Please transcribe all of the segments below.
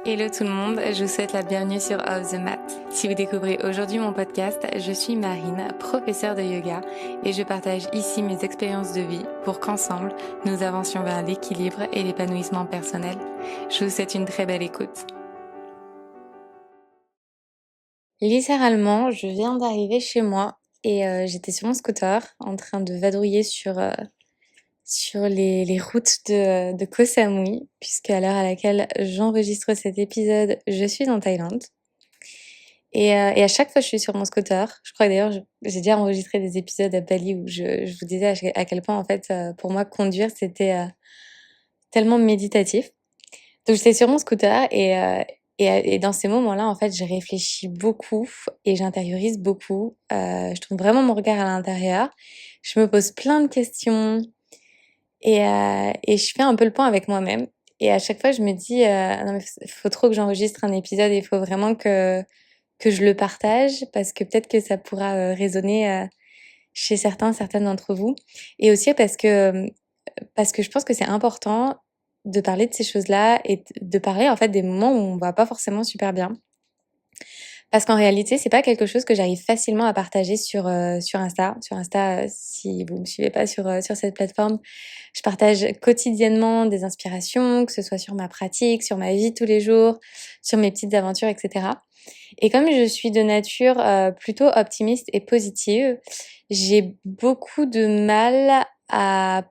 Hello tout le monde, je vous souhaite la bienvenue sur Off the Mat. Si vous découvrez aujourd'hui mon podcast, je suis Marine, professeure de yoga, et je partage ici mes expériences de vie pour qu'ensemble, nous avancions vers l'équilibre et l'épanouissement personnel. Je vous souhaite une très belle écoute. Littéralement, je viens d'arriver chez moi et j'étais sur mon scooter en train de vadrouiller sur les routes de Koh Samui, puisque à l'heure à laquelle j'enregistre cet épisode, je suis en Thaïlande. Et à chaque fois que je suis sur mon scooter, je crois que d'ailleurs j'ai déjà enregistré des épisodes à Bali où je vous disais à quel point en fait pour moi conduire c'était tellement méditatif. Donc j'étais sur mon scooter et dans ces moments-là en fait je réfléchis beaucoup et j'intériorise beaucoup. Je tourne vraiment mon regard à l'intérieur. Je me pose plein de questions et je fais un peu le point avec moi-même. Et à chaque fois je me dis non mais faut trop que j'enregistre un épisode et il faut vraiment que je le partage parce que peut-être que ça pourra résonner chez certaines d'entre vous. Et aussi parce que je pense que c'est important de parler de ces choses-là et de parler en fait des moments où on va pas forcément super bien. Parce qu'en réalité, c'est pas quelque chose que j'arrive facilement à partager sur Insta. Sur Insta, si vous me suivez pas sur cette plateforme, je partage quotidiennement des inspirations, que ce soit sur ma pratique, sur ma vie tous les jours, sur mes petites aventures, etc. Et comme je suis de nature plutôt optimiste et positive, j'ai beaucoup de mal à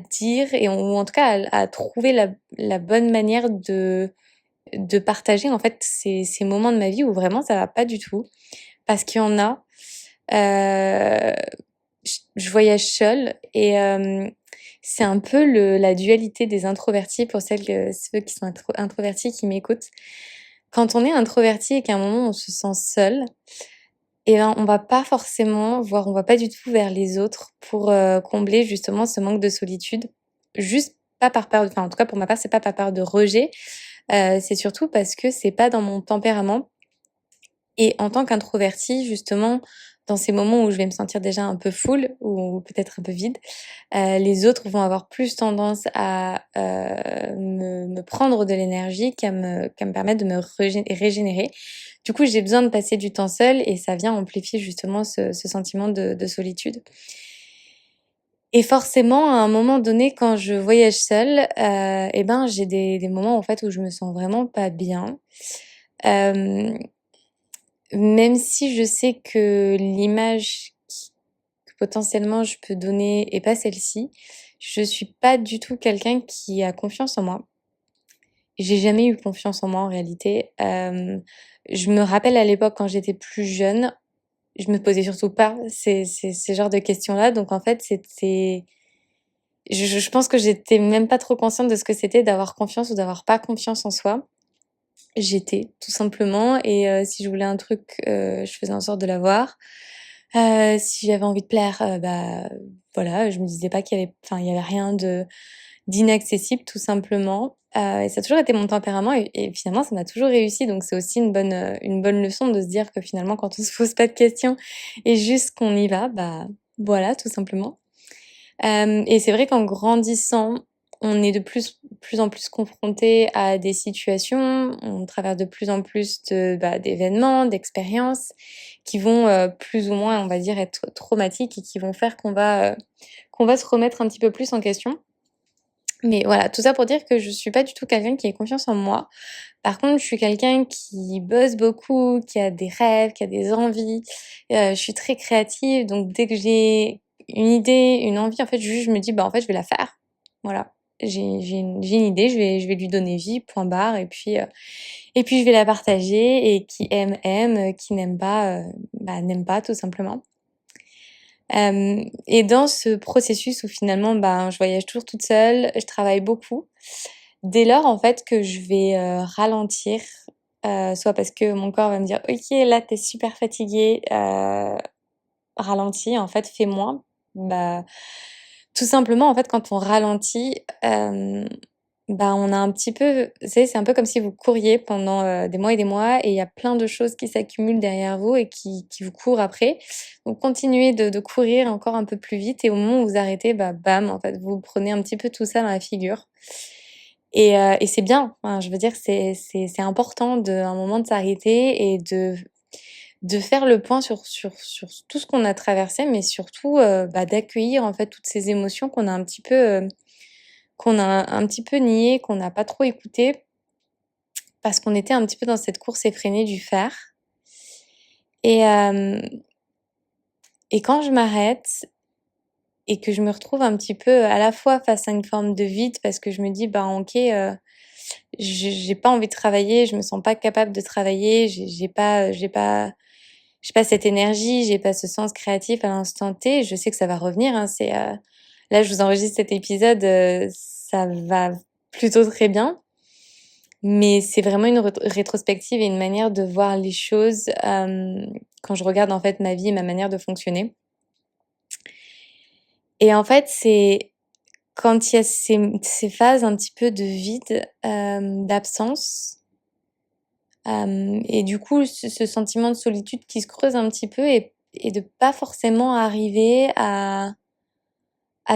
dire ou en tout cas à trouver la bonne manière de partager en fait ces moments de ma vie où vraiment ça va pas du tout. Parce qu'il y en a, euh, je voyage seule et c'est un peu la dualité des introvertis pour ceux qui sont introvertis qui m'écoutent. Quand on est introverti et qu'à un moment on se sent seul, et ben on va pas forcément on va pas du tout vers les autres pour combler justement ce manque de solitude. Juste pas par peur, enfin en tout cas pour ma part c'est pas par peur de rejet, c'est surtout parce que c'est pas dans mon tempérament. Et en tant qu'introvertie, justement, dans ces moments où je vais me sentir déjà un peu full ou peut-être un peu vide, les autres vont avoir plus tendance à me prendre de l'énergie qu'à me permettre de me régénérer. Du coup, j'ai besoin de passer du temps seule et ça vient amplifier justement ce sentiment de solitude. Et forcément, à un moment donné, quand je voyage seule, et ben, j'ai des moments en fait où je me sens vraiment pas bien. Hem Même si je sais que l'image que potentiellement je peux donner est pas celle-ci, je suis pas du tout quelqu'un qui a confiance en moi. J'ai jamais eu confiance en moi en réalité. Je me rappelle à l'époque quand j'étais plus jeune, je me posais surtout pas ces genres de questions-là. Donc en fait, je pense que j'étais même pas trop consciente de ce que c'était d'avoir confiance ou d'avoir pas confiance en soi. J'étais, tout simplement et si je voulais un truc, je faisais en sorte de l'avoir. Si j'avais envie de plaire, bah, voilà, je me disais pas il y avait rien d'inaccessible tout simplement. Et ça a toujours été mon tempérament et finalement ça m'a toujours réussi donc c'est aussi une bonne leçon de se dire que finalement quand on se pose pas de questions et juste qu'on y va, bah, voilà, tout simplement. Et c'est vrai qu'en grandissant, on est de plus en plus confronté à des situations, on traverse de plus en plus d'événements, d'expériences qui vont, plus ou moins, on va dire, être traumatiques et qui vont faire qu'on va se remettre un petit peu plus en question. Mais voilà, tout ça pour dire que je suis pas du tout quelqu'un qui ait confiance en moi. Par contre, je suis quelqu'un qui bosse beaucoup, qui a des rêves, qui a des envies. Je suis très créative, donc dès que j'ai une idée, une envie, en fait, juste je me dis: «Bah, en fait, je vais la faire». Voilà. J'ai une idée, je vais lui donner vie, point barre et puis je vais la partager et qui aime, aime, qui n'aime pas, bah, n'aime pas tout simplement. Et dans ce processus où finalement, ben, je voyage toujours toute seule, je travaille beaucoup. Dès lors, en fait, que je vais, ralentir, soit parce que mon corps va me dire: «OK, là, tu es super fatiguée, ralentis, en fait, fais moins». Bah, tout simplement, en fait, quand on ralentit, bah, on a un petit peu vous savez, c'est un peu comme si vous couriez pendant, des mois et il y a plein de choses qui s'accumulent derrière vous et qui vous courent après. Donc continuez de courir encore un peu plus vite et au moment où vous arrêtez, bah, bam, en fait, vous prenez un petit peu tout ça dans la figure Et c'est bien. Enfin, je veux dire, c'est important de, à un moment de s'arrêter et de faire le point sur tout ce qu'on a traversé, mais surtout d'accueillir en fait toutes ces émotions qu'on a un petit peu niées, qu'on n'a pas trop écoutées, parce qu'on était un petit peu dans cette course effrénée du faire. Et, euh, et quand je m'arrête et que je me retrouve un petit peu à la fois face à une forme de vide, parce que je me dis, bah ok, j'ai pas envie de travailler, je me sens pas capable de travailler, j'ai pas cette énergie, j'ai pas ce sens créatif à l'instant T. Je sais que ça va revenir, hein, là, je vous enregistre cet épisode, ça va plutôt très bien. Mais c'est vraiment une rétrospective et une manière de voir les choses, quand je regarde en fait ma vie et ma manière de fonctionner. Et en fait, c'est quand il y a ces phases un petit peu de vide, d'absence, et du coup, ce sentiment de solitude qui se creuse un petit peu et de pas forcément arriver à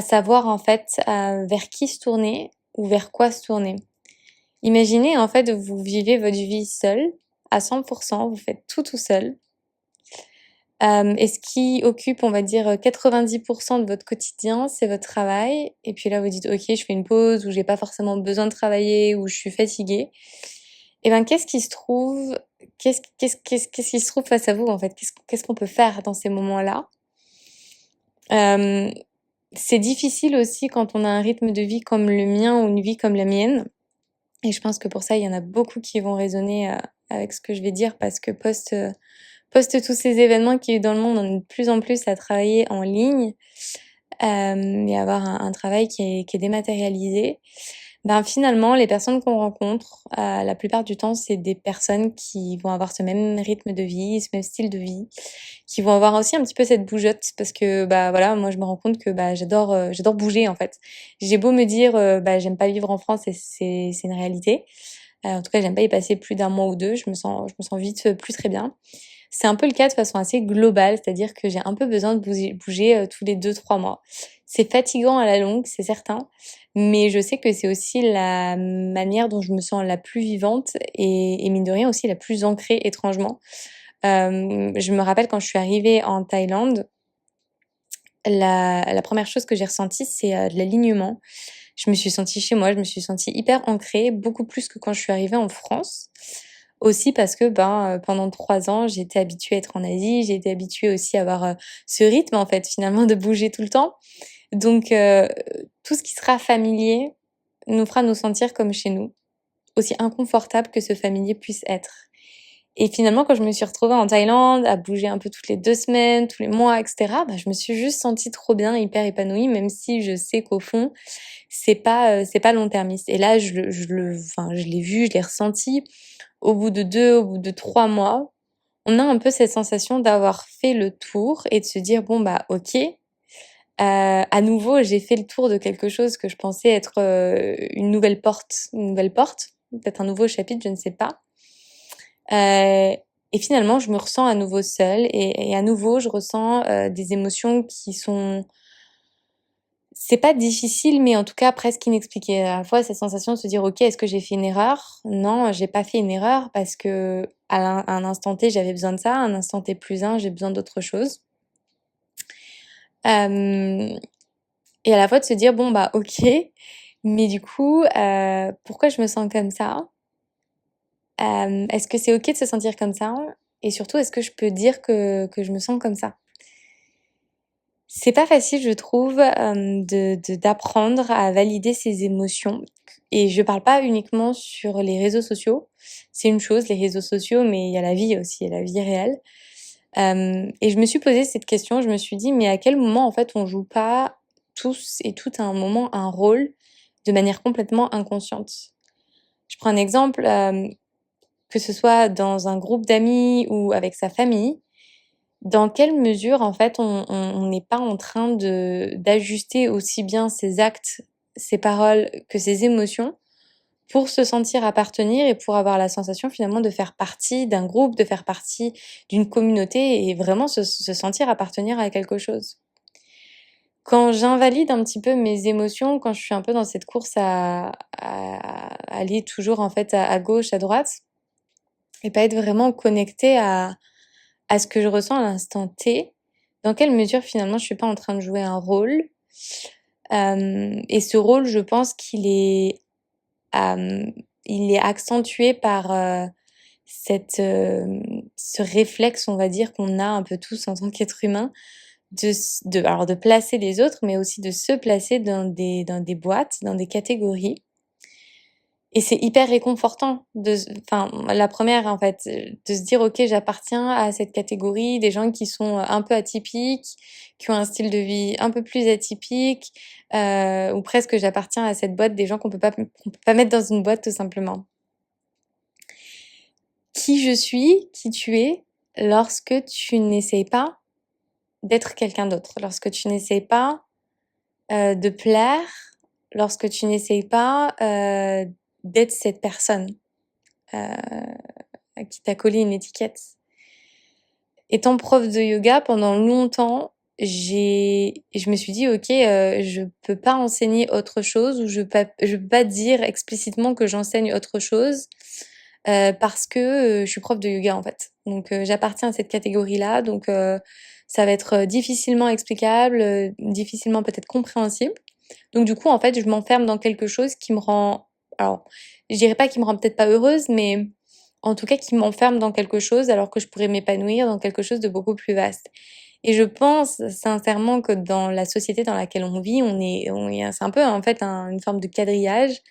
savoir en fait vers qui se tourner ou vers quoi se tourner. Imaginez en fait vous vivez votre vie seul à 100%, vous faites tout seul. Et ce qui occupe, on va dire, 90% de votre quotidien, c'est votre travail. Et puis là, vous dites, OK, je fais une pause ou j'ai pas forcément besoin de travailler ou je suis fatiguée. Et ben, qu'est-ce qui se trouve, qu'est-ce qui se trouve face à vous, en fait? Qu'est-ce qu'on peut faire dans ces moments-là? Euh, c'est difficile aussi quand on a un rythme de vie comme le mien ou une vie comme la mienne. Et je pense que pour ça, il y en a beaucoup qui vont résonner avec ce que je vais dire parce que post tous ces événements qu'il y a eu dans le monde, on est de plus en plus à travailler en ligne et avoir un travail qui est dématérialisé. Ben finalement, les personnes qu'on rencontre, la plupart du temps, c'est des personnes qui vont avoir ce même rythme de vie, ce même style de vie, qui vont avoir aussi un petit peu cette bougeotte parce que bah voilà, moi je me rends compte que bah j'adore bouger en fait. J'ai beau me dire bah j'aime pas vivre en France et c'est une réalité. En tout cas, j'aime pas y passer plus d'un mois ou deux, je me sens vite plus très bien. C'est un peu le cas de façon assez globale, c'est-à-dire que j'ai un peu besoin de bouger tous les 2-3 mois. C'est fatigant à la longue, c'est certain, mais je sais que c'est aussi la manière dont je me sens la plus vivante et mine de rien aussi la plus ancrée étrangement. Je me rappelle quand je suis arrivée en Thaïlande, la première chose que j'ai ressentie, c'est de l'alignement. Je me suis sentie chez moi, je me suis sentie hyper ancrée, beaucoup plus que quand je suis arrivée en France. Aussi parce que pendant 3 ans, j'ai été habituée à être en Asie, j'ai été habituée aussi à avoir ce rythme en fait finalement de bouger tout le temps. Donc tout ce qui sera familier nous fera nous sentir comme chez nous, aussi inconfortable que ce familier puisse être. Et finalement, quand je me suis retrouvée en Thaïlande, à bouger un peu toutes les 2 semaines, tous les mois, etc., je me suis juste sentie trop bien, hyper épanouie, même si je sais qu'au fond, c'est pas long-termiste. Et là, enfin, je l'ai vu, je l'ai ressenti. Au bout de 2, au bout de 3 mois, on a un peu cette sensation d'avoir fait le tour et de se dire bon bah ok, à nouveau j'ai fait le tour de quelque chose que je pensais être une nouvelle porte, peut-être un nouveau chapitre, je ne sais pas. Et finalement, je me ressens à nouveau seule et à nouveau, je ressens des émotions qui sont, c'est pas difficile, mais en tout cas presque inexpliquées. À la fois, cette sensation de se dire, ok, est-ce que j'ai fait une erreur? Non, j'ai pas fait une erreur parce que à un instant T, j'avais besoin de ça, à un instant T plus un, j'ai besoin d'autre chose. Euh, et à la fois de se dire, bon bah ok, mais du coup, pourquoi je me sens comme ça? Est-ce que c'est ok de se sentir comme ça? Et surtout, est-ce que je peux dire que je me sens comme ça? C'est pas facile, je trouve, d'apprendre à valider ses émotions. Et je parle pas uniquement sur les réseaux sociaux. C'est une chose, les réseaux sociaux, mais il y a la vie aussi, il y a la vie réelle. Et je me suis posé cette question, je me suis dit, mais à quel moment, en fait, on joue pas tous et toutes à un moment un rôle de manière complètement inconsciente? Je prends un exemple, que ce soit dans un groupe d'amis ou avec sa famille, dans quelle mesure, en fait, on n'est pas en train d'ajuster aussi bien ses actes, ses paroles que ses émotions pour se sentir appartenir et pour avoir la sensation finalement de faire partie d'un groupe, de faire partie d'une communauté et vraiment se sentir appartenir à quelque chose. Quand j'invalide un petit peu mes émotions, quand je suis un peu dans cette course à aller toujours en fait à gauche, à droite, et pas être vraiment connectée à ce que je ressens à l'instant T, dans quelle mesure finalement je suis pas en train de jouer un rôle. Et ce rôle, je pense qu'il est, il est accentué par ce réflexe, on va dire, qu'on a un peu tous en tant qu'être humain, alors de placer les autres, mais aussi de se placer dans des boîtes, dans des catégories. Et c'est hyper réconfortant enfin, la première, en fait, de se dire, OK, j'appartiens à cette catégorie, des gens qui sont un peu atypiques, qui ont un style de vie un peu plus atypique, ou presque j'appartiens à cette boîte des gens qu'on peut pas mettre dans une boîte tout simplement. Qui je suis, qui tu es, lorsque tu n'essayes pas d'être quelqu'un d'autre, lorsque tu n'essayes pas de plaire, lorsque tu n'essayes pas d'être cette personne à qui t'a collé une étiquette. Étant prof de yoga pendant longtemps, je me suis dit ok, je peux pas enseigner autre chose ou je peux pas dire explicitement que j'enseigne autre chose parce que je suis prof de yoga en fait. Donc j'appartiens à cette catégorie-là, donc ça va être difficilement explicable, difficilement peut-être compréhensible. Donc du coup, en fait, je m'enferme dans quelque chose qui me rend, alors, je dirais pas qui me rend peut-être pas heureuse, mais en tout cas qui m'enferme dans quelque chose alors que je pourrais m'épanouir dans quelque chose de beaucoup plus vaste. Et je pense sincèrement que dans la société dans laquelle on vit, c'est un peu en fait une forme de quadrillage.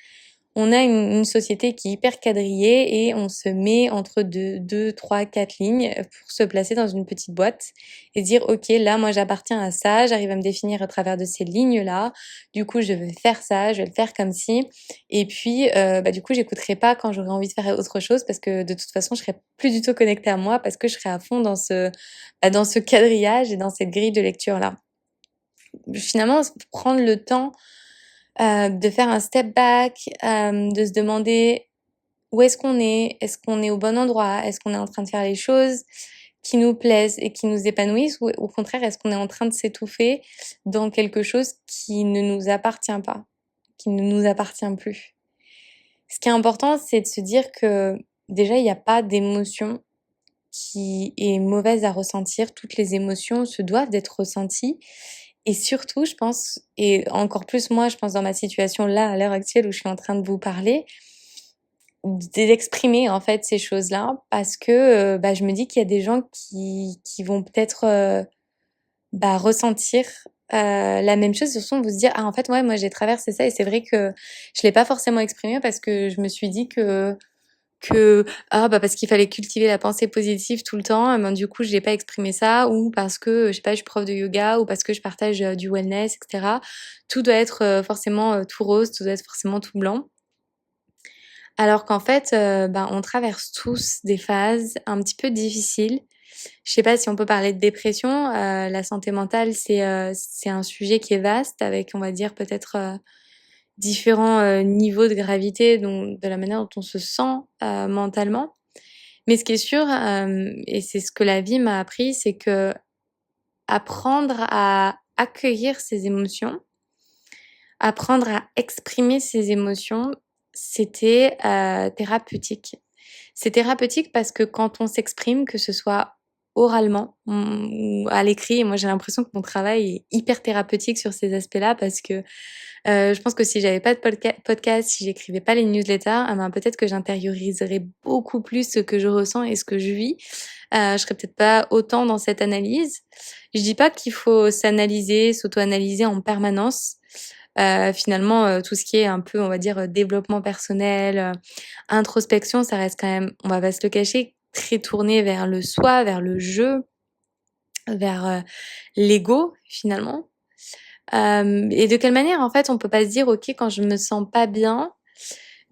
On a une société qui est hyper quadrillée et on se met entre deux, trois, quatre lignes pour se placer dans une petite boîte et dire, OK, là, moi, j'appartiens à ça, j'arrive à me définir à travers de ces lignes-là. Du coup, je vais faire ça, je vais le faire comme si. Et puis, du coup, j'écouterai pas quand j'aurai envie de faire autre chose parce que de toute façon, je serai plus du tout connectée à moi parce que je serai à fond dans ce quadrillage et dans cette grille de lecture-là. Finalement, prendre le temps de faire un step back, de se demander où est-ce qu'on est au bon endroit, est-ce qu'on est en train de faire les choses qui nous plaisent et qui nous épanouissent ou au contraire est-ce qu'on est en train de s'étouffer dans quelque chose qui ne nous appartient pas, qui ne nous appartient plus. Ce qui est important, c'est de se dire que déjà il n'y a pas d'émotion qui est mauvaise à ressentir, toutes les émotions se doivent d'être ressenties et surtout, je pense, et encore plus moi, je pense dans ma situation là, à l'heure actuelle où je suis en train de vous parler, d'exprimer en fait ces choses-là parce que je me dis qu'il y a des gens qui vont peut-être ressentir la même chose, surtout vous se dire ah en fait ouais moi j'ai traversé ça et c'est vrai que je l'ai pas forcément exprimé parce que je me suis dit que parce qu'il fallait cultiver la pensée positive tout le temps, ben, du coup, j'ai pas exprimé ça ou parce que, je sais pas, je suis prof de yoga ou parce que je partage du wellness, etc. Tout doit être forcément tout rose, tout doit être forcément tout blanc. Alors qu'en fait, on traverse tous des phases un petit peu difficiles. Je sais pas si on peut parler de dépression. La santé mentale, c'est un sujet qui est vaste avec, on va dire, peut-être différents niveaux de gravité de la manière dont on se sent mentalement. Mais ce qui est sûr, et c'est ce que la vie m'a appris, c'est que apprendre à accueillir ses émotions, apprendre à exprimer ses émotions, c'était thérapeutique. C'est thérapeutique parce que quand on s'exprime, que ce soit oralement ou à l'écrit, et moi j'ai l'impression que mon travail est hyper thérapeutique sur ces aspects-là parce que je pense que si j'avais pas de podcast, si j'écrivais pas les newsletters, peut-être que j'intérioriserais beaucoup plus ce que je ressens et ce que je vis. Je serais peut-être pas autant dans cette analyse. Je dis pas qu'il faut s'analyser, s'auto-analyser en permanence. Finalement, tout ce qui est un peu, on va dire, développement personnel, introspection, ça reste quand même, on va pas se le cacher, très tourné vers le soi, vers le jeu, vers l'ego finalement. Et de quelle manière, en fait, on peut pas se dire, OK, quand je me sens pas bien,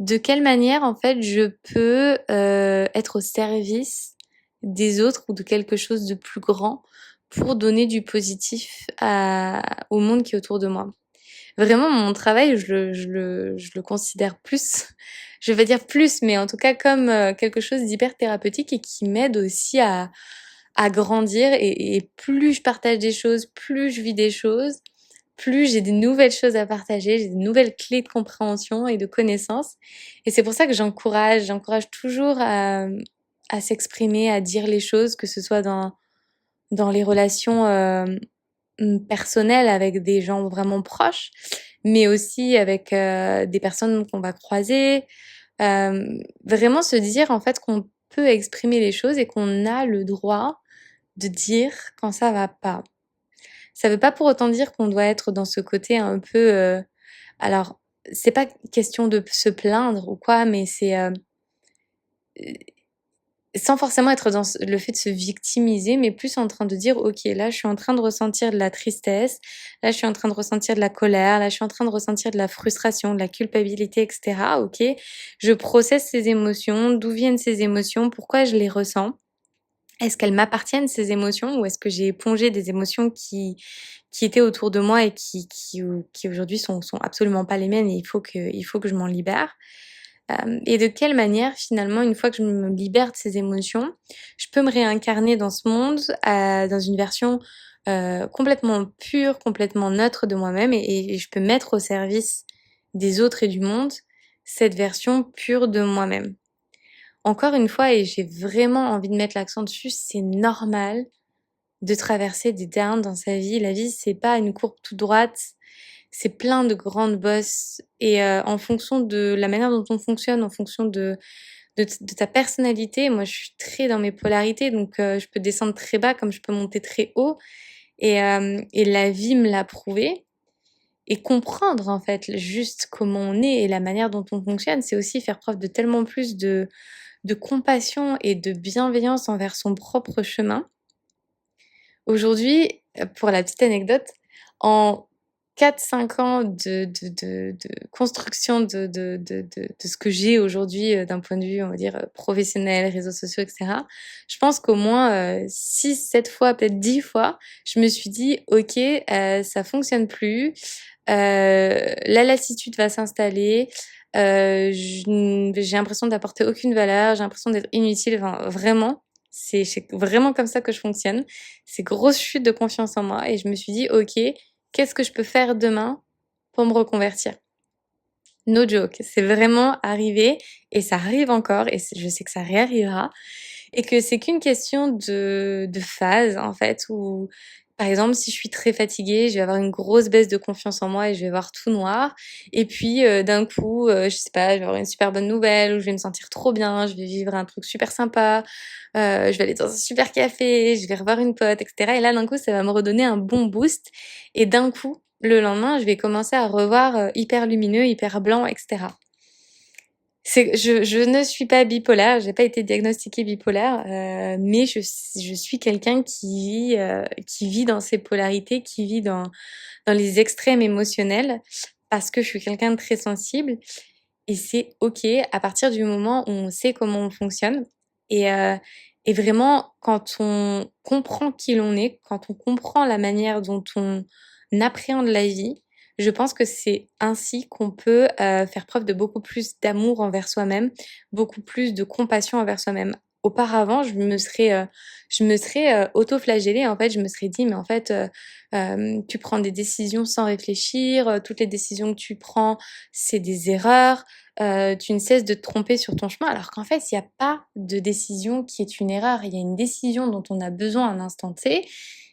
de quelle manière, en fait, je peux être au service des autres ou de quelque chose de plus grand pour donner du positif au monde qui est autour de moi. Vraiment, mon travail, je le considère plus, je vais dire plus, mais en tout cas comme quelque chose d'hyper thérapeutique et qui m'aide aussi à grandir. Et plus je partage des choses, plus je vis des choses, plus j'ai des nouvelles choses à partager, j'ai des nouvelles clés de compréhension et de connaissances. Et c'est pour ça que j'encourage toujours à s'exprimer, à dire les choses, que ce soit dans les relations personnelles avec des gens vraiment proches, mais aussi avec des personnes qu'on va croiser. Vraiment se dire en fait qu'on peut exprimer les choses et qu'on a le droit de dire quand ça va pas. Ça veut pas pour autant dire qu'on doit être dans ce côté un peu, alors c'est pas question de se plaindre ou quoi, mais c'est, sans forcément être dans le fait de se victimiser, mais plus en train de dire: «OK, là, je suis en train de ressentir de la tristesse, là, je suis en train de ressentir de la colère, là, je suis en train de ressentir de la frustration, de la culpabilité et cetera. OK, je processe ces émotions. D'où viennent ces émotions? Pourquoi je les ressens? Est-ce qu'elles m'appartiennent ces émotions ou est-ce que j'ai épongé des émotions qui étaient autour de moi et qui aujourd'hui sont absolument pas les miennes et il faut que je m'en libère?» Et de quelle manière finalement, une fois que je me libère de ces émotions, je peux me réincarner dans ce monde, dans une version, complètement pure, complètement neutre de moi-même et je peux mettre au service des autres et du monde cette version pure de moi-même. Encore une fois, et j'ai vraiment envie de mettre l'accent dessus, c'est normal de traverser des downs dans sa vie. La vie, c'est pas une courbe toute droite, c'est plein de grandes bosses et en fonction de la manière dont on fonctionne, en fonction de ta personnalité, moi je suis très dans mes polarités donc je peux descendre très bas comme je peux monter très haut et la vie me l'a prouvé et comprendre en fait juste comment on est et la manière dont on fonctionne, c'est aussi faire preuve de tellement plus de compassion et de bienveillance envers son propre chemin. Aujourd'hui, pour la petite anecdote, en 4-5 ans de construction de ce que j'ai aujourd'hui, d'un point de vue, on va dire, professionnel, réseaux sociaux et cetera, je pense qu'au moins, 6-7 fois, peut-être 10 fois, je me suis dit: «OK, ça fonctionne plus, la lassitude va s'installer, j'ai l'impression d'apporter aucune valeur, j'ai l'impression d'être inutile», enfin vraiment, c'est vraiment comme ça que je fonctionne. C'est grosse chute de confiance en moi et je me suis dit: «OK, qu'est-ce que je peux faire demain pour me reconvertir?» No joke, c'est vraiment arrivé et ça arrive encore et je sais que ça réarrivera et que c'est qu'une question de phase, en fait, où, par exemple, si je suis très fatiguée, je vais avoir une grosse baisse de confiance en moi et je vais voir tout noir et puis, d'un coup, je sais pas, je vais avoir une super bonne nouvelle ou je vais me sentir trop bien, je vais vivre un truc super sympa, je vais aller dans un super café, je vais revoir une pote et cetera et là, d'un coup, ça va me redonner un bon boost et d'un coup, le lendemain, je vais commencer à revoir, hyper lumineux, hyper blanc et cetera. Je ne suis pas bipolaire, j'ai pas été diagnostiquée bipolaire, mais je suis quelqu'un qui vit dans ses polarités, qui vit dans les extrêmes émotionnels parce que je suis quelqu'un de très sensible et c'est OK à partir du moment où on sait comment on fonctionne et vraiment quand on comprend qui l'on est, quand on comprend la manière dont on appréhende la vie, je pense que c'est ainsi qu'on peut, faire preuve de beaucoup plus d'amour envers soi-même, beaucoup plus de compassion envers soi-même. Auparavant, je me serais auto-flagellée, en fait, je me serais dit: «Mais en fait, tu prends des décisions sans réfléchir, toutes les décisions que tu prends, c'est des erreurs, tu ne cesses de te tromper sur ton chemin», alors qu'en fait, il y a pas de décision qui est une erreur. Il y a une décision dont on a besoin à un instant T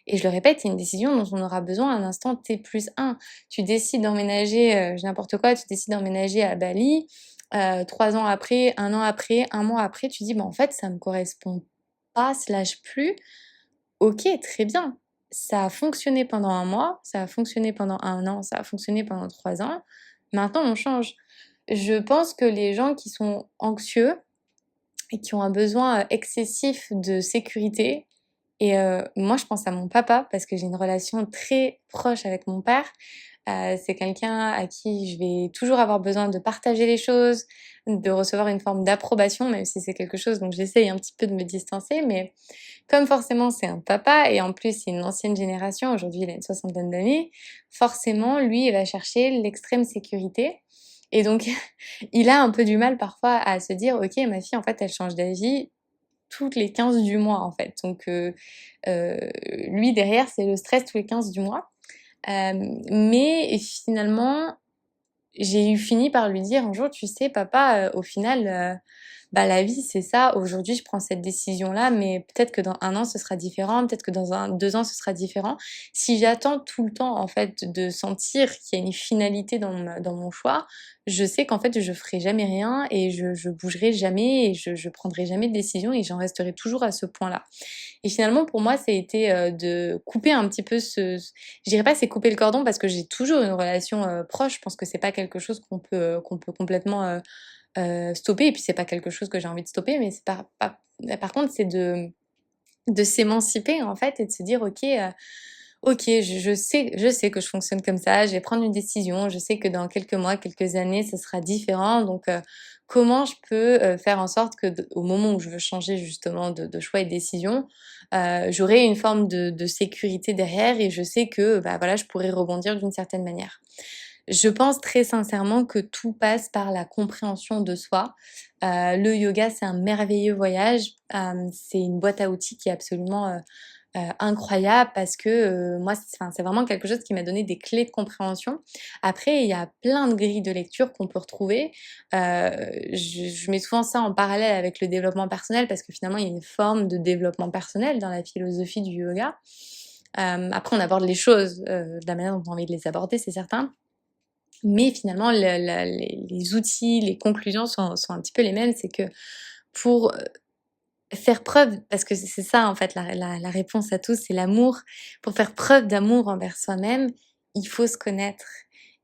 et je le répète, c'est une décision dont on aura besoin à un instant T+1. Tu décides d'emménager, n'importe quoi, tu décides d'emménager à Bali, 3 ans après, 1 an après, 1 mois après, tu dis: «Bah, en fait, ça me correspond pas slash plus». OK, très bien. Ça a fonctionné pendant 1 mois, ça a fonctionné pendant 1 an, ça a fonctionné pendant 3 ans. Maintenant, on change. Je pense que les gens qui sont anxieux et qui ont un besoin, excessif de sécurité et moi, je pense à mon papa parce que j'ai une relation très proche avec mon père. C'est quelqu'un à qui je vais toujours avoir besoin de partager les choses, de recevoir une forme d'approbation, même si c'est quelque chose dont j'essaye un petit peu de me distancer. Mais comme forcément c'est un papa et en plus c'est une ancienne génération, aujourd'hui il a une soixantaine d'années, forcément lui il va chercher l'extrême sécurité. Et donc il a un peu du mal parfois à se dire: «OK, ma fille en fait elle change d'avis toutes les 15 du mois en fait». Donc lui derrière c'est le stress tous les 15 du mois. Mais finalement, j'ai fini par lui dire un jour, tu sais, papa, au final, bah, la vie, c'est ça. Aujourd'hui, je prends cette décision-là, mais peut-être que dans 1 an, ce sera différent. Peut-être que dans 2 ans, ce sera différent. Si j'attends tout le temps, en fait, de sentir qu'il y a une finalité dans mon choix, je sais qu'en fait, je ferai jamais rien et je bougerai jamais et je prendrai jamais de décision et j'en resterai toujours à ce point-là. Et finalement, pour moi, ça a été, de couper un petit peu je dirais pas c'est couper le cordon parce que j'ai toujours une relation, proche. Je pense que c'est pas quelque chose qu'on peut complètement, stopper et puis c'est pas quelque chose que j'ai envie de stopper, mais c'est par contre, c'est de s'émanciper, en fait et de se dire: OK, je sais que je fonctionne comme ça, je vais prendre une décision, je sais que dans quelques mois, quelques années, ce sera différent donc comment je peux, faire en sorte que au moment où je veux changer justement de choix et de décision, j'aurai une forme de sécurité derrière et je sais que, bah, voilà, je pourrai rebondir d'une certaine manière. Je pense très sincèrement que tout passe par la compréhension de soi. Le yoga, c'est un merveilleux voyage, c'est une boîte à outils qui est absolument, incroyable parce que, moi, c'est vraiment quelque chose qui m'a donné des clés de compréhension. Après, il y a plein de grilles de lecture qu'on peut retrouver. Je mets souvent ça en parallèle avec le développement personnel parce que finalement, il y a une forme de développement personnel dans la philosophie du yoga. Après on aborde les choses, de la manière dont on a envie de les aborder, c'est certain. Mais finalement, les outils, les conclusions sont un petit peu les mêmes. C'est que pour, faire preuve parce que c'est ça en fait la réponse à tout, c'est l'amour. Pour faire preuve d'amour envers soi-même, il faut se connaître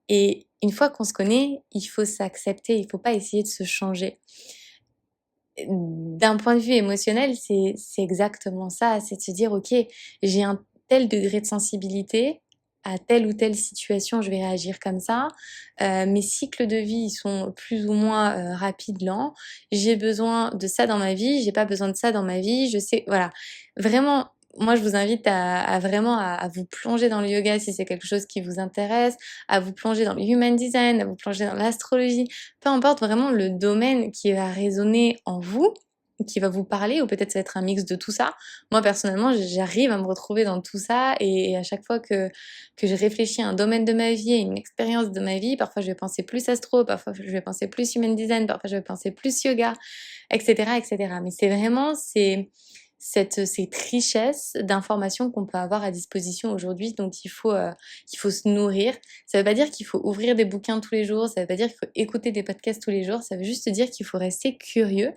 et une fois qu'on se connaît, il faut s'accepter, il faut pas essayer de se changer. D'un point de vue émotionnel, c'est exactement ça, c'est de se dire: «OK, j'ai un tel degré de sensibilité à telle ou telle situation, je vais réagir comme ça. Mes cycles de vie, ils sont plus ou moins, rapides, lents. J'ai besoin de ça dans ma vie, j'ai pas besoin de ça dans ma vie». Je sais voilà, vraiment, moi je vous invite à vraiment à vous plonger dans le yoga si c'est quelque chose qui vous intéresse, à vous plonger dans le human design, à vous plonger dans l'astrologie, peu importe vraiment le domaine qui va résonner en vous, qui va vous parler ou peut-être ça va être un mix de tout ça. Moi personnellement, j'arrive à me retrouver dans tout ça et à chaque fois que je réfléchis à un domaine de ma vie, à une expérience de ma vie, parfois je vais penser plus astro, parfois je vais penser plus human design, parfois je vais penser plus yoga, et cetera, et cetera. Mais c'est vraiment cette richesse d'informations qu'on peut avoir à disposition aujourd'hui dont il faut se nourrir. Ça veut pas dire qu'il faut ouvrir des bouquins tous les jours, ça veut pas dire qu'il faut écouter des podcasts tous les jours, ça veut juste dire qu'il faut rester curieux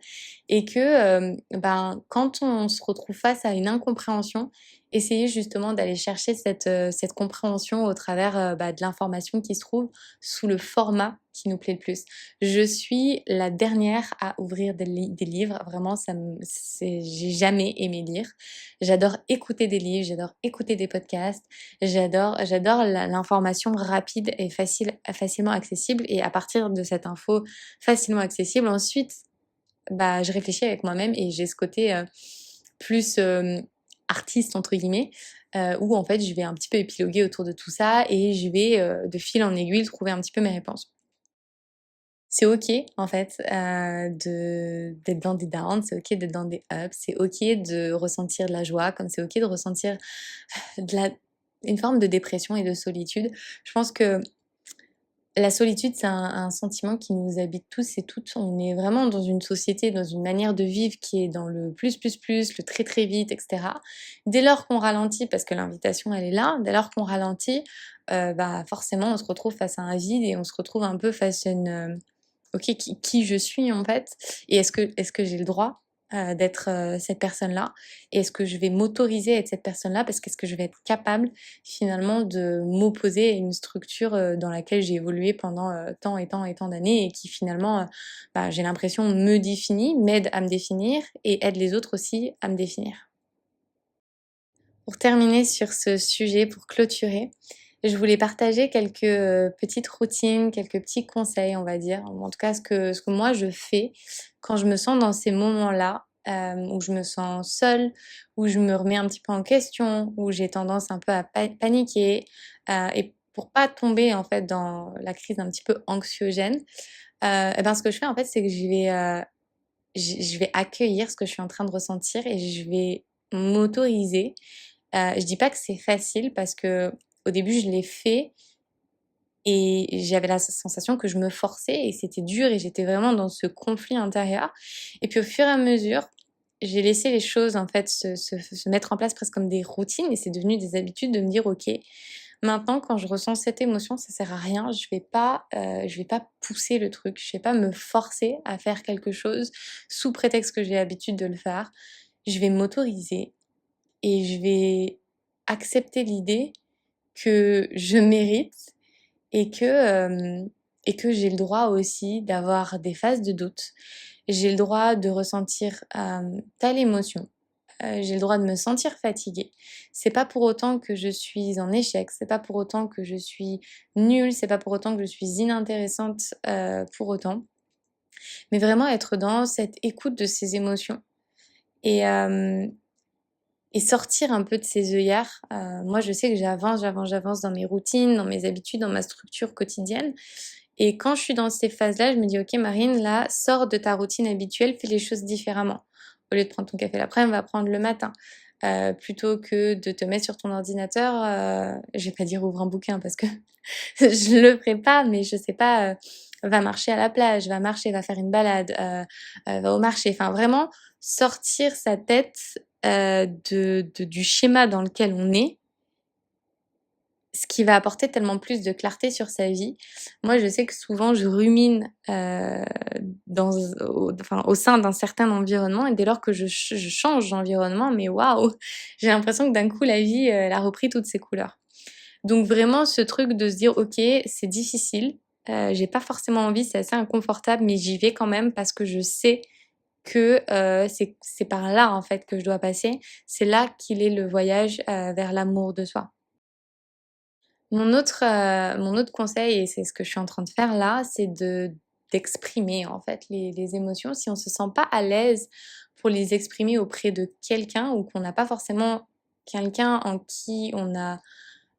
et que, ben, quand on se retrouve face à une incompréhension, essayer justement d'aller chercher cette compréhension au travers, bah, de l'information qui se trouve sous le format qui nous plaît le plus. Je suis la dernière à ouvrir des livres, vraiment j'ai jamais aimé lire. J'adore écouter des livres, j'adore écouter des podcasts, j'adore l'information rapide et facilement accessible et à partir de cette info facilement accessible, ensuite, bah, je réfléchis avec moi-même et j'ai ce côté, plus, «artiste» entre guillemets, où en fait je vais un petit peu épiloguer autour de tout ça et je vais, de fil en aiguille trouver un petit peu mes réponses. C'est OK en fait, d'être dans des downs, c'est OK d'être dans des ups, c'est OK de ressentir de la joie, comme c'est OK de ressentir de la une forme de dépression et de solitude. Je pense que la solitude, c'est un sentiment qui nous habite tous et toutes. On est vraiment dans une société, dans une manière de vivre qui est dans le plus, le très, très vite et cetera. Dès lors qu'on ralentit, parce que l'invitation, elle est là, dès lors qu'on ralentit, bah, forcément, on se retrouve face à un vide et on se retrouve un peu face à OK, qui je suis en fait? Et est-ce que j'ai le droit, d'être, cette personne-là? Et est-ce que je vais m'autoriser à être cette personne-là? Parce qu'est-ce que je vais être capable finalement de m'opposer à une structure, dans laquelle j'ai évolué pendant, tant et tant et tant d'années et qui finalement, bah, j'ai l'impression me définit, m'aide à me définir et aide les autres aussi à me définir. Pour terminer sur ce sujet, pour clôturer, je voulais partager quelques, petites routines, quelques petits conseils, on va dire, ou en tout cas ce que moi je fais quand je me sens dans ces moments-là, où je me sens seule, où je me remets un petit peu en question, où j'ai tendance un peu à paniquer, et pour pas tomber en fait dans la crise un petit peu anxiogène, et ben, ce que je fais en fait, c'est que je vais accueillir ce que je suis en train de ressentir et je vais m'autoriser. Je dis pas que c'est facile parce que au début, je l'ai fait et j'avais la sensation que je me forçais et c'était dur et j'étais vraiment dans ce conflit intérieur. Et puis au fur et à mesure, j'ai laissé les choses en fait se mettre en place presque comme des routines et c'est devenu des habitudes de me dire ok, maintenant quand je ressens cette émotion, ça sert à rien, je vais pas pousser le truc, je vais pas me forcer à faire quelque chose sous prétexte que j'ai l'habitude de le faire. Je vais m'autoriser et je vais accepter l'idée que je mérite et que j'ai le droit aussi d'avoir des phases de doute. J'ai le droit de ressentir, telle émotion. J'ai le droit de me sentir fatiguée. C'est pas pour autant que je suis en échec, c'est pas pour autant que je suis nulle, c'est pas pour autant que je suis inintéressante, pour autant. Mais vraiment être dans cette écoute de ces émotions et hem et sortir un peu de ses œillères. Moi, je sais que j'avance dans mes routines, dans mes habitudes, dans ma structure quotidienne. Et quand je suis dans ces phases-là, je me dis: «OK Marine, là, sors de ta routine habituelle, fais les choses différemment. Au lieu de prendre ton café l'après-midi, va prendre le matin. Plutôt que de te mettre sur ton ordinateur, je vais pas dire ouvre un bouquin parce que je le ferai pas, mais je sais pas, va marcher à la plage, va marcher, va faire une balade, va au marché». Enfin vraiment sortir sa tête, du schéma dans lequel on est, ce qui va apporter tellement plus de clarté sur sa vie. Moi, je sais que souvent je rumine, au sein d'un certain environnement et dès lors que je change d'environnement, mais waouh! J'ai l'impression que d'un coup la vie, elle a repris toutes ses couleurs. Donc vraiment ce truc de se dire: «OK, c'est difficile, j'ai pas forcément envie, c'est assez inconfortable, mais j'y vais quand même parce que je sais que, c'est par là, en fait, que je dois passer. C'est là qu'il est le voyage, vers l'amour de soi». Mon autre conseil et c'est ce que je suis en train de faire là, c'est d'exprimer, en fait, les émotions. Si on se sent pas à l'aise pour les exprimer auprès de quelqu'un ou qu'on n'a pas forcément quelqu'un en qui on a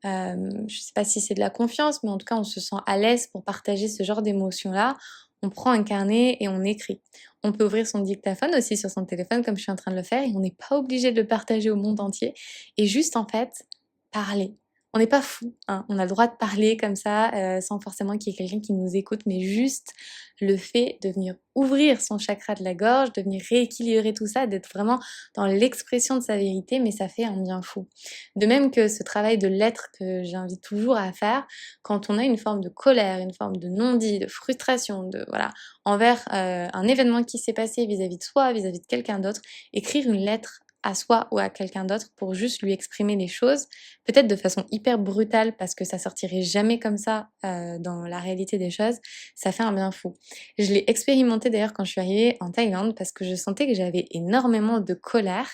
je sais pas si c'est de la confiance, mais en tout cas, on se sent à l'aise pour partager ce genre d'émotions-là. On prend un carnet et on écrit. On peut ouvrir son dictaphone aussi sur son téléphone comme je suis en train de le faire et on n'est pas obligé de le partager au monde entier et juste en fait, parler. On n'est pas fou, hein. On a le droit de parler comme ça, sans forcément qu'il y ait quelqu'un qui nous écoute, mais juste le fait de venir ouvrir son chakra de la gorge, de venir rééquilibrer tout ça, d'être vraiment dans l'expression de sa vérité, mais ça fait un bien fou. De même que ce travail de l'être que j'invite toujours à faire, quand on a une forme de colère, une forme de non-dit, de frustration, de voilà, envers, un événement qui s'est passé vis-à-vis de soi, vis-à-vis de quelqu'un d'autre, écrire une lettre à soi ou à quelqu'un d'autre pour juste lui exprimer les choses, peut-être de façon hyper brutale parce que ça sortirait jamais comme ça, dans la réalité des choses, ça fait un bien fou. Je l'ai expérimenté d'ailleurs quand je suis arrivée en Thaïlande parce que je sentais que j'avais énormément de colère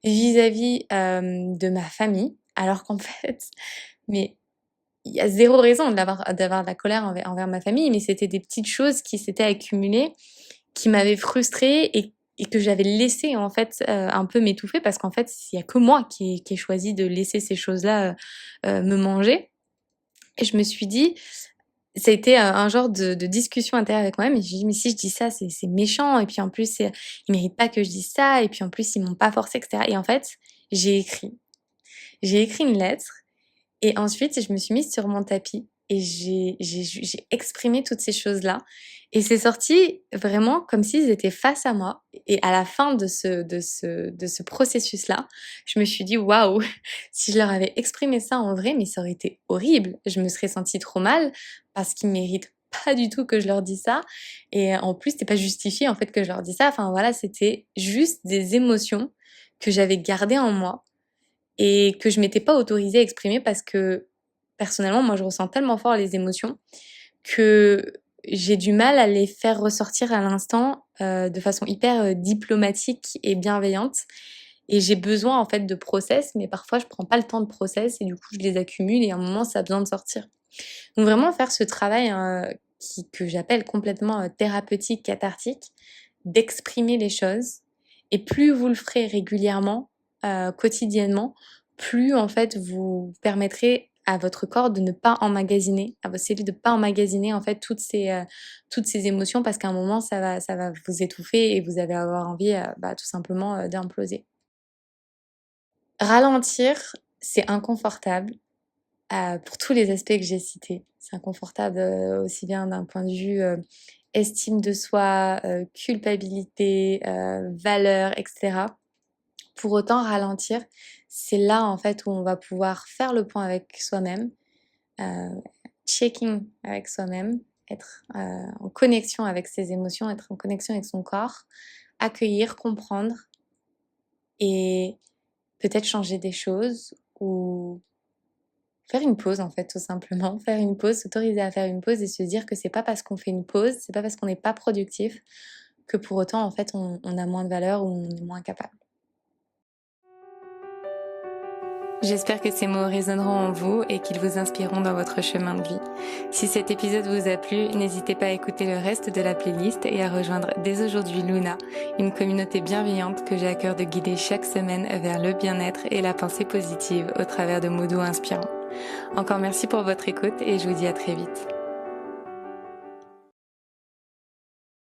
vis-à-vis, de ma famille, alors qu'en fait, mais il y a zéro raison d'avoir de la colère envers ma famille, mais c'était des petites choses qui s'étaient accumulées, qui m'avaient frustrée et que j'avais laissé en fait, un peu m'étouffer parce qu'en fait, il y a que moi qui ai choisi de laisser ces choses-là, me manger et je me suis dit ça a été un genre de discussion intérieure avec moi-même et j'ai dit: «Mais si je dis ça, c'est méchant et puis en plus, ils méritent pas que je dise ça et puis en plus, ils m'ont pas forcé» et cetera et en fait, j'ai écrit. J'ai écrit une lettre et ensuite je me suis mise sur mon tapis et j'ai exprimé toutes ces choses-là et c'est sorti vraiment comme s'ils étaient face à moi et à la fin de ce processus-là, je me suis dit: «Waouh! Si je leur avais exprimé ça en vrai, mais ça aurait été horrible». Je me serais sentie trop mal parce qu'ils méritent pas du tout que je leur dise ça et en plus, c'était pas justifié en fait que je leur dise ça. Enfin voilà, c'était juste des émotions que j'avais gardées en moi et que je m'étais pas autorisée à exprimer parce que, personnellement, moi, je ressens tellement fort les émotions que j'ai du mal à les faire ressortir à l'instant, de façon hyper, diplomatique et bienveillante et j'ai besoin, en fait, de process, mais parfois je prends pas le temps de process et du coup, je les accumule et à un moment, ça a besoin de sortir. Donc vraiment faire ce travail, que j'appelle complètement, thérapeutique, cathartique, d'exprimer les choses et plus vous le ferez régulièrement, quotidiennement, plus en fait vous permettrez à votre corps de ne pas emmagasiner, à vos cellules de pas emmagasiner en fait toutes ces émotions parce qu'à un moment ça va vous étouffer et vous allez avoir envie, tout simplement, d'imploser. Ralentir, c'est inconfortable, pour tous les aspects que j'ai cités. C'est inconfortable aussi bien d'un point de vue estime de soi, culpabilité, valeur, etc. Pour autant, ralentir, c'est là en fait où on va pouvoir faire le point avec soi-même, euh, checking avec soi-même, être en connexion avec ses émotions, être en connexion avec son corps, accueillir, comprendre et peut-être changer des choses ou faire une pause en fait tout simplement, faire une pause, s'autoriser à faire une pause et se dire que c'est pas parce qu'on fait une pause, c'est pas parce qu'on n'est pas productif que pour autant en fait on a moins de valeur ou on est moins capable. J'espère que ces mots résonneront en vous et qu'ils vous inspireront dans votre chemin de vie. Si cet épisode vous a plu, n'hésitez pas à écouter le reste de la playlist et à rejoindre dès aujourd'hui Luna, une communauté bienveillante que j'ai à cœur de guider chaque semaine vers le bien-être et la pensée positive au travers de mots doux inspirants. Encore merci pour votre écoute et je vous dis à très vite.